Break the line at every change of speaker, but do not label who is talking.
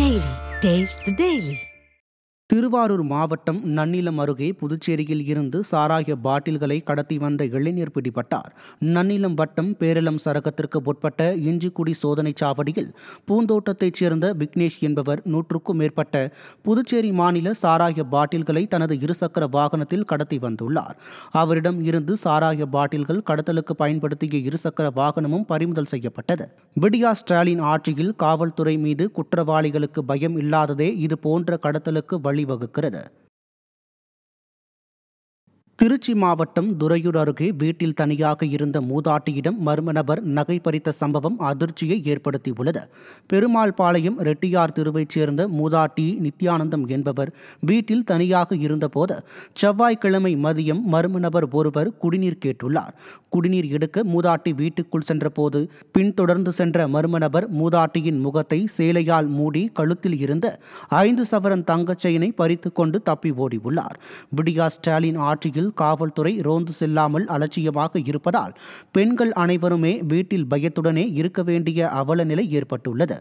Daily. Taste the Daily.
Thiruvarur மாவட்டம் நன்னிலம் அருகே புதுச்சேரியில் இருந்து சாராய பாட்டில்களை கடத்தி வந்த இளைஞர் பிடிபட்டார். நன்னிலம் வட்டம் பேரளம் சரகத்திற்கு உட்பட்ட இஞ்சிக்குடி சோதனைச் சாவடியில் பூந்தோட்டத்தைச் சேர்ந்த விக்னேஷ் என்பவர் 100க்கும் மேற்பட்ட புதுச்சேரி மாநில சாராய பாட்டில்களை தனது இருசக்கர வாகனத்தில் கடத்தி வந்துள்ளார். அவரிடம் இருந்து சாராய பாட்டில்கள் கடத்தலுக்கு பயன்படுத்திய இருசக்கர வாகனமும் பறிமுதல் செய்யப்பட்டது. விடியா ஸ்டாலின் ஆட்சியில் காவல்துறை மீது குற்றவாளிகளுக்கு பயம் இல்லாததே இது போன்ற கடத்தலுக்கு வழிவகுக்கிறது. திருச்சி மாவட்டம் துறையூர் அருகே வீட்டில் தனியாக இருந்த மூதாட்டியிடம் மர்ம நபர் நகை பறித்த சம்பவம் அதிர்ச்சியை ஏற்படுத்தியுள்ளது. பெருமாள் பாளையம் ரெட்டியார் தெருவைச் சேர்ந்த மூதாட்டி நித்யானந்தம் என்பவர் வீட்டில் தனியாக இருந்தபோது செவ்வாய்க்கிழமை மதியம் மர்ம நபர் ஒருவர் குடிநீர் கேட்டுள்ளார். குடிநீர் எடுக்க மூதாட்டி வீட்டுக்குள் சென்றபோது பின்தொடர்ந்து சென்ற மர்ம நபர் மூதாட்டியின் முகத்தை சேலையால் மூடி கழுத்தில் இருந்த 5 சவரன் தங்கச் செயினை பறித்து கொண்டு தப்பி ஓடியுள்ளார். விடியா ஸ்டாலின் ஆட்சியில் காவல்துறை ரோந்து செல்லாமல் அலட்சியமாக இருப்பதால் பெண்கள் அனைவருமே வீட்டில் பயத்துடனே இருக்க வேண்டிய அவல நிலை ஏற்பட்டுள்ளது.